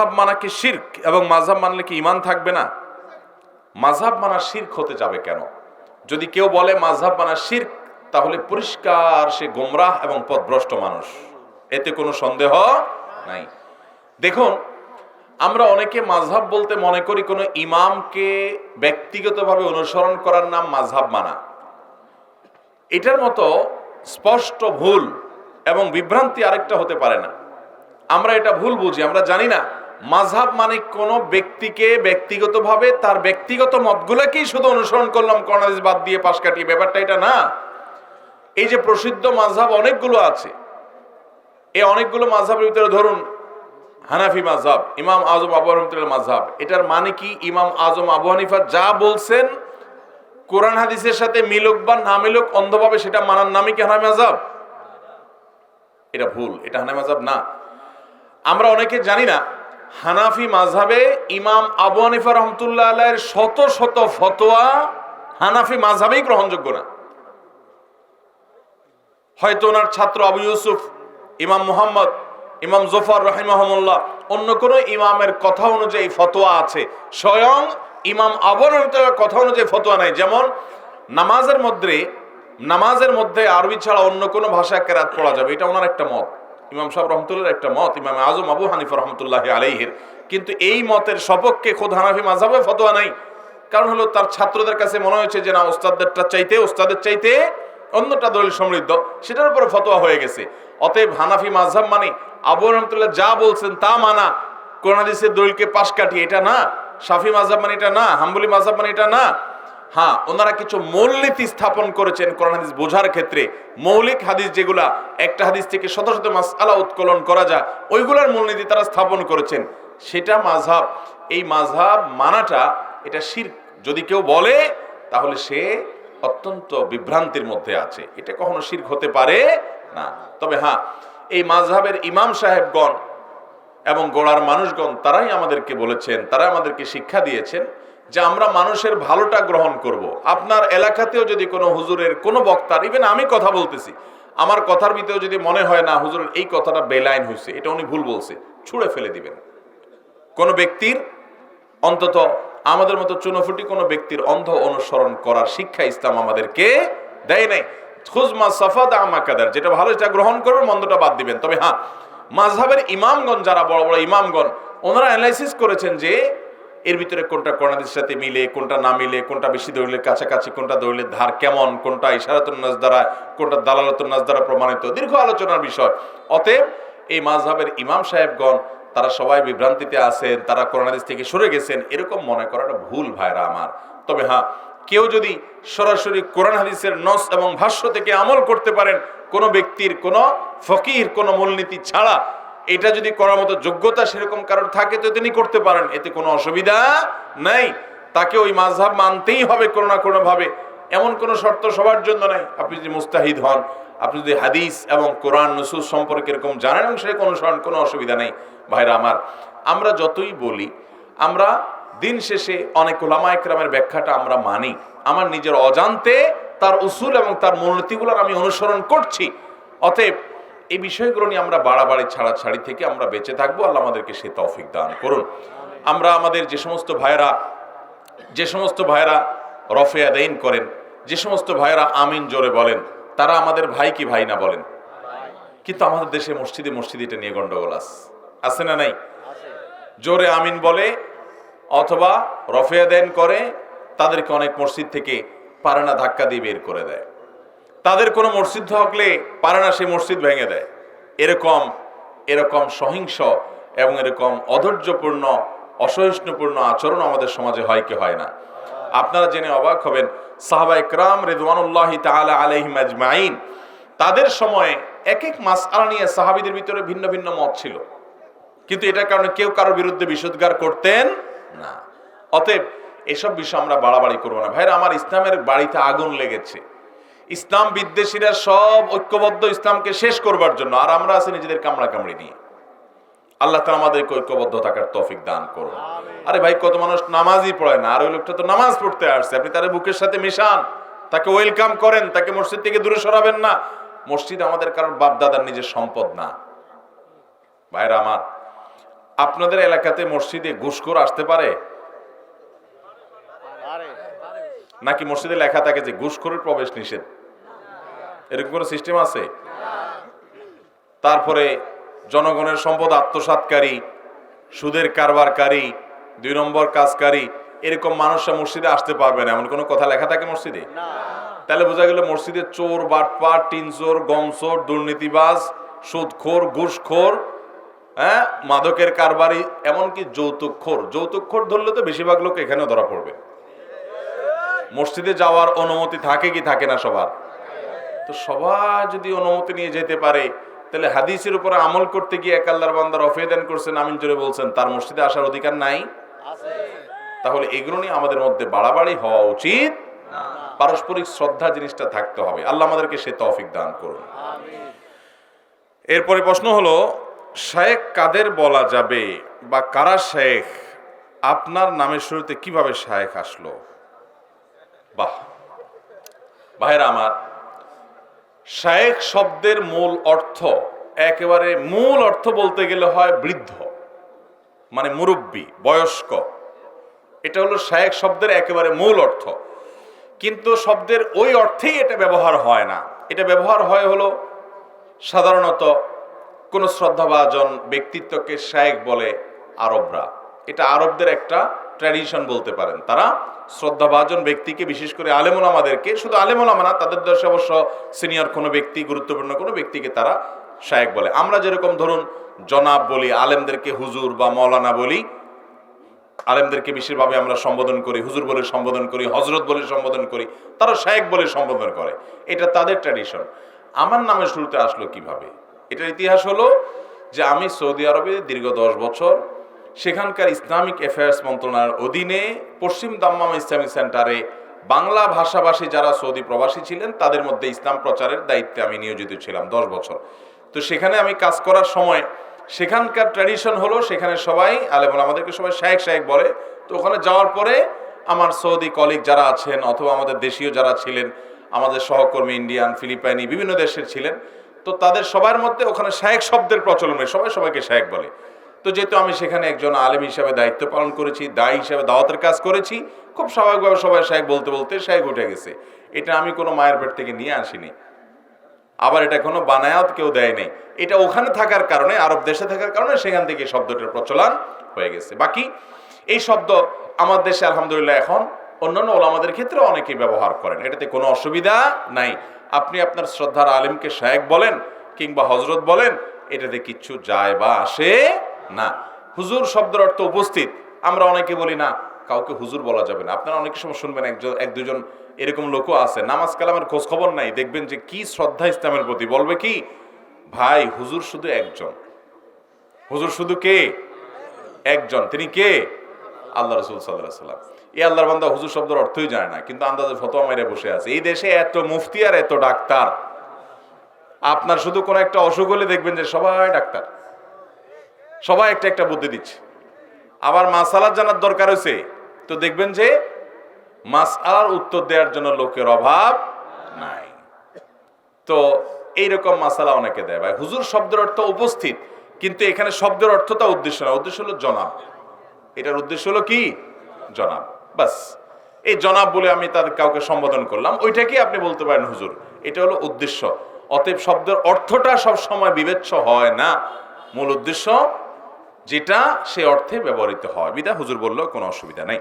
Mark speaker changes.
Speaker 1: মাযহাব মানা কি শিরক, এবং মাযহাব মানলে কি ঈমান থাকবে না? মাযহাব মানা শিরক হতে যাবে কেন? যদি কেউ বলে মাযহাব মানা শিরক, তাহলে পরিষ্কার সে গোমরাহ এবং পথভ্রষ্ট মানুষ, এতে কোনো সন্দেহ নাই। দেখুন, আমরা অনেকে মাযহাব বলতে মনে করি কোনো ইমামকে ব্যক্তিগতভাবে অনুসরণ করার নাম মাযহাব মানা। এটার মতো স্পষ্ট ভুল এবং বিভ্রান্তি আরেকটা হতে পারে না। আমরা এটা ভুল বুঝি, আমরা জানি না মাযহাব মানে কোনো ব্যক্তিকে ব্যক্তিগতভাবে তার ব্যক্তিগত মতগুলোকেই শুধু অনুসরণ করলাম, কোরআন হাদিস বাদ দিয়ে পাশ কাটিয়ে, ব্যাপারটা এটা না। এই যে প্রসিদ্ধ মাযহাব অনেকগুলো আছে, এই অনেকগুলো মাযহাবের ভিতরে ধরুন হানাফি মাযহাব, ইমাম আযম আবু হানিফার মাযহাব, এটার মানে কি ইমাম আযম আবু হানিফা যা বলছেন কোরআন হাদিসের সাথে মিলুক বা না মিলুক অন্ধভাবে সেটা মানার নামই কি হানাফি মাযহাব? এটা ভুল, এটা হানাফি মাযহাব না। আমরা অনেকে জানি না হানাফি মাযহাবে ইমাম আবু হানিফা রাহমাতুল্লাহ আলাইহির শত শত ফতোয়া হানাফি মাযহাবেই গ্রহণযোগ্য না। হয়তো ওনার ছাত্র আবু ইউসুফ, ইমাম মুহাম্মদ, ইমাম জোফর রাহিমাহুল্লাহ অন্য কোন ইমামের কথা অনুযায়ী ফতোয়া আছে, স্বয়ং ইমাম আবু হানিফার কথা অনুযায়ী ফতোয়া নাই। যেমন নামাজের মধ্যে আরবি ছাড়া অন্য কোনো ভাষায় কেরাত পড়া যাবে, এটা ওনার একটা মত, ইমাম সাহেব রহমতুল্লাহর একটা মত, ইমাম আযম আবু হানিফা রহমতুল্লাহি আলাইহির। কিন্তু এই মতের সপক্ষে খোদ হানাফি মাযহাবে ফতোয়া নাই। কারণ হলো তার ছাত্রদের কাছে মনে হয়েছে যে না, ওস্তাদের চাইতে অন্যটা দলিল সমৃদ্ধ, সেটার উপরে ফতোয়া হয়ে গেছে। অতএব হানাফি মাযহাব মানে আবু রহমতুল্লাহ যা বলছেন তা মানা, কোরআন হাদিসের দলিলকে পাশ কাটিয়ে, এটা না। শাফি মাযহাব মানে এটা না, হাম্বলি মাযহাব মানে এটা না। হ্যাঁ, ওনারা কিছু মূলনীতি স্থাপন করেছেন কোরআন হাদিস বোঝার ক্ষেত্রে। মৌলিক হাদিস যেগুলা, একটা হাদিস থেকে শত শত মাসআলা উৎকলন করা যায়, ওইগুলার মূলনীতি তারা স্থাপন করেছেন, সেটা মাযহাব। এই মাযহাব মানাটা এটা শিরক যদি কেউ বলে, তাহলে সে অত্যন্ত বিভ্রান্তির মধ্যে আছে, এটা কখনো শিরক হতে পারে না। তবে হ্যাঁ, এই মাযহাবের ইমাম সাহেবগণ এবং গোড়ার মানুষগণ তারাই আমাদেরকে বলেছেন, তারা আমাদেরকে শিক্ষা দিয়েছেন যে আমরা মানুষের ভালোটা গ্রহণ করব। আপনার এলাকাতেও যদি কোনো হুজুরের, কোনো বক্তার, ইভেন আমি কথা বলতেছি, আমার কথার ভিতরে যদি মনে হয় না হুজুরের এই কথাটা বেলাইন হয়েছে, এটা উনি ভুল বলছে, ছুঁড়ে ফেলে দিবেন। কোনো ব্যক্তির, অন্তত আমাদের মতো চুনোফুটি কোনো ব্যক্তির অন্ধ অনুসরণ করার শিক্ষা ইসলাম আমাদেরকে দেয় নাই। খুজমা সাফাদা আমাকাদার, যেটা ভালো সেটা গ্রহণ করবেন, মন্দটা বাদ দিবেন। তবে হ্যাঁ, মাযহাবের ইমামগণ, যারা বড় বড় ইমামগণ, ওনারা অ্যানালাইসিস করেছেন যে এর ভিতরে কোনটা কোরআন হাদিসের সাথে মিলে, কোনটা না মিলে, কোনটা বেশি দলিলের কাছাকাছি, কোনটা দলিলের ধার কেমন, কোনটা ইশারাতুন নাস দ্বারা, কোনটা দালালাতুন নাস দ্বারা প্রমাণিত, দীর্ঘ আলোচনার বিষয়। অতএব এই মাযহাবের ইমাম সাহেবগণ তারা সবাই বিভ্রান্তিতে আছেন, তারা কোরআন হাদিস থেকে সরে গেছেন, এরকম মনে করাটা ভুল ভাইরা আমার। তবে হ্যাঁ, কেউ যদি সরাসরি কোরআন হাদিসের নস এবং ভাষ্য থেকে আমল করতে পারেন, কোনো ব্যক্তির, কোনো ফকির, কোনো মূলনীতি ছাড়া, এটা যদি করার মতো যোগ্যতা সেরকম কারোর থাকে তো তিনি করতে পারেন, এতে কোনো অসুবিধা নাই। তাকে ওই মাযহাব মানতেই হবে কোনো না কোনো ভাবে, এমন কোনো শর্ত সবার জন্য নাই। আপনি যদি মুস্তাহিদ হন, আপনি যদি হাদিস এবং কোরআন নুসুস সম্পর্কে এরকম জানেন এবং সেটাকে অনুসরণ, কোনো অসুবিধা নেই। ভাইরা আমার, আমরা যতই বলি, আমরা দিন শেষে অনেক উলামা ইকরামের ব্যাখ্যাটা আমরা মানি, আমার নিজের অজান্তে তার উসুল এবং তার মূলনীতিগুলোর আমি অনুসরণ করছি। অতএব এই বিষয়গুলো নিয়ে আমরা বাড়াবাড়ি ছাড়াছাড়ি থেকে আমরা বেঁচে থাকবো। আল্লাহ আমাদেরকে সে তৌফিক দান করুন। আমরা আমাদের যে সমস্ত ভাইরা রফে আদাইন করেন, যে সমস্ত ভাইরা আমিন জোরে বলেন, তারা আমাদের ভাই কি ভাই না বলেন? কিন্তু আমাদের দেশে মসজিদে এটা নিয়ে গন্ডগোল আছে না নাই? জোরে আমিন বলে অথবা রফে আদাইন করে, তাদেরকে অনেক মসজিদ থেকে পারে না ধাক্কা দিয়ে বের করে দেয়। তাদের কোনো মসজিদ থাকলে পারে না, সেই মসজিদ ভেঙে দেয়। এরকম সহিংস এবং এরকম অধৈর্যপূর্ণ, অসহিষ্ণুপূর্ণ আচরণ আমাদের সমাজে হয় কি হয় না? আপনারা জেনে অবাক হবেন, সাহাবা ইকরাম রিদওয়ানুল্লাহি তাআলা আলাইহিম আজমাইন, তাদের সময়ে এক এক মাসআলা নিয়ে সাহাবীদের ভিতরে ভিন্ন ভিন্ন মত ছিল, কিন্তু এটার কারণে কেউ কারোর বিরুদ্ধে বিষোদ্গার করতেন না। অতএব এসব বিষয় আমরা বাড়াবাড়ি করবো না। ভাইরা আমার, ইসলামের বাড়িতে আগুন লেগেছে, ইসলাম বিদ্বেষীরা সব ঐক্যবদ্ধ ইসলামকে শেষ করবার জন্য, আর আমরা আছি নিজেদের কামড়াকামড়ি নিয়ে। আল্লাহ তাআলা আমাদেরকে ঐক্যবদ্ধ থাকার তৌফিক দান করুন। আরে ভাই, কত মানুষ নামাজই পড়ে না, আর ওই লোকটা তো নামাজ পড়তে আসছে, আপনি তার বুকের সাথে মিশান, তাকে ওয়েলকাম করেন, তাকে মসজিদ থেকে দূরে সরাবেন না। মসজিদ আমাদের কারোর বাপ দাদার নিজের সম্পদ না। ভাইরা আমার, আপনাদের এলাকাতে মসজিদে ঘুষখোর আসতে পারে? নাকি মসজিদে লেখা থাকে যে ঘুষখোরের প্রবেশ নিষেধ? এরকম কোনো সিস্টেম আছে? তারপরে জনগণের সম্পদ আত্মসাৎকারী, সুদের কারবারকারী, 2 নম্বর কাজকারী, এরকম মানুষরা মসজিদে আসতে পারবে না, এমন কোনো কথা লেখা থাকে মসজিদে? তাহলে বোঝা গেল মসজিদে চোর, বাটপার, টিনচোর, গমচোর, দুর্নীতিবাজ, সুদখোর, ঘুষখোর, হ্যাঁ, মাদকের কারবারি, এমনকি যৌতুকখোর ধরলে তো বেশিরভাগ লোক এখানেও ধরা পড়বে। মসজিদে যাওয়ার অনুমতি থাকে কি থাকে না সবার? তো সবাই যদি অনুমতি নিয়ে যেতে পারে, তাহলে হাদিসের উপর আমল করতে গিয়ে এক আল্লাহর বান্দা রফিয়ে দান করছেন, আমিন জোরে বলছেন, তার মসজিদে আসার অধিকার নাই? তাহলে এগুলো নিয়ে আমাদের মধ্যে বাড়াবাড়ি হওয়া উচিত। পারস্পরিক শ্রদ্ধা জিনিসটা থাকতে হবে। আল্লাহ আমাদেরকে সে তৌফিক দান করুন। এরপরে প্রশ্ন হলো, শেখ কাদের বলা যাবে বা কারা শেখ? আপনার নামের শুরুতে কিভাবে শেখ আসলো? বাহ, ভাইরা আমার, শেখ শব্দের মূল অর্থ, একেবারে মূল অর্থ বলতে গেলে হয় বৃদ্ধ, মানে মুরব্বী, বয়স্ক। এটা হলো শেখ শব্দের একেবারে মূল অর্থ। কিন্তু শব্দের ওই অর্থেই এটা ব্যবহার হয় না। এটা ব্যবহার হয় হলো সাধারণত কোন শ্রদ্ধাভাজন ব্যক্তিত্বকে শেখ বলে আরবরা। এটা আরবদের একটা ট্র্যাডিশন বলতে পারেন। তারা শ্রদ্ধাভাজন ব্যক্তিকে, বিশেষ করে আলেমুলামাদেরকে, শুধু আলেমুলামা না, তাদের দেশে অবশ্য সিনিয়র কোনো ব্যক্তি, গুরুত্বপূর্ণ কোনো ব্যক্তিকে তারা শেখ বলে। আমরা যেরকম ধরুন জনাব বলি, আলেমদেরকে হুজুর বা মৌলানা বলি, আলেমদেরকে বিশেষভাবে আমরা সম্বোধন করি, হুজুর বলে সম্বোধন করি, হজরত বলে সম্বোধন করি, তারা শেখ বলে সম্বোধন করে। এটা তাদের ট্র্যাডিশন। আমার নামের শুরুতে আসলো কিভাবে? এটার ইতিহাস হলো যে আমি সৌদি আরবে দীর্ঘ 10 বছর সেখানকার ইসলামিক অ্যাফেয়ার্স মন্ত্রণালয়ের অধীনে পশ্চিম দাম্মাম ইসলামিক সেন্টারে বাংলা ভাষাভাষী যারা সৌদি প্রবাসী ছিলেন তাদের মধ্যে ইসলাম প্রচারের দায়িত্বে আমি নিয়োজিত ছিলাম 10 বছর। তো সেখানে আমি কাজ করার সময় সেখানকার ট্র্যাডিশন হলো সেখানে সবাই আলেমুল আমাদেরকে সবাই শেখ শেখ বলে। তো ওখানে যাওয়ার পরে আমার সৌদি কলিগ যারা আছেন অথবা আমাদের দেশীয় যারা ছিলেন, আমাদের সহকর্মী ইন্ডিয়ান, ফিলিপাইনি, বিভিন্ন দেশের ছিলেন, তো তাদের সবার মধ্যে ওখানে শেখ শব্দের প্রচলন, সবাই সবাইকে শেখ বলে। তো যেহেতু আমি সেখানে একজন আলেম হিসাবে দায়িত্ব পালন করেছি, দায়ী হিসাবে দাওয়াতের কাজ করেছি, খুব স্বাভাবিকভাবে সবাই শেখ বলতে বলতে শেখ উঠে গেছে। এটা আমি কোনো মায়ের পেট থেকে নিয়ে আসিনি, আবার এটা কোনো বানায়াত কেউ দেয় নেই। এটা ওখানে থাকার কারণে, আরব দেশে থাকার কারণে সেখান থেকে শব্দটার প্রচলন হয়ে গেছে। বাকি এই শব্দ আমার দেশে আলহামদুলিল্লাহ এখন অন্যান্য ওলামাদের ক্ষেত্রে অনেকেই ব্যবহার করেন, এটাতে কোনো অসুবিধা নাই। আপনি আপনার শ্রদ্ধার আলেমকে শেখ বলেন কিংবা হজরত বলেন, এটাতে কিচ্ছু যায় বা আসে না। হুজুর শব্দের অর্থ উপস্থিত। আমরা অনেকে বলি না, কাউকে হুজুর বলা যাবে না। আপনারা অনেক সময় শুনবেন এক দুজন এরকম লোকও আছে, নামাজ কালামের খোঁজ খবর নাই, দেখবেন যে কি শ্রদ্ধা ইসলামের প্রতি, বলবে কি, ভাই হুজুর শুধু একজন। হুজুর শুধু কে? একজন। তিনি কে? আল্লাহ রাসূল সাল্লাল্লাহু আলাইহি ওয়াসাল্লাম। এই আল্লাহর বান্দা হুজুর শব্দের অর্থই জানে না, কিন্তু আন্দাজে ফতোয়া মাইরে বসে আছে। এই দেশে এত মুফতি আর এত ডাক্তার, আপনার শুধু কোন একটা অসুখ হলে দেখবেন যে সবাই ডাক্তার, সবাই একটা একটা বুদ্ধি দিচ্ছে। আবার মাসালা জানার দরকার হয়েছে, তো দেখবেন যে মাসআলার উত্তর দেওয়ার জন্য লোকের অভাব নাই। তো এইরকম মাসালা অনেকে দেয়। ভাই হুজুর শব্দের অর্থ উপস্থিত, কিন্তু এখানে শব্দের অর্থটা উদ্দেশ্য না, উদ্দেশ্য হলো জনাব। এটার উদ্দেশ্য হলো কি? জনাব। বাস, এই জনাব বলে আমি তাদের কাউকে সম্বোধন করলাম, ওইটাকে আপনি বলতে পারেন হুজুর। এটা হলো উদ্দেশ্য। অতএব শব্দের অর্থটা সব সময় বিবেচ্য হয় না, মূল উদ্দেশ্য যেটা সে অর্থে ব্যবহৃত হয়। বিধায় হুজুর বললেও কোনো অসুবিধা নাই।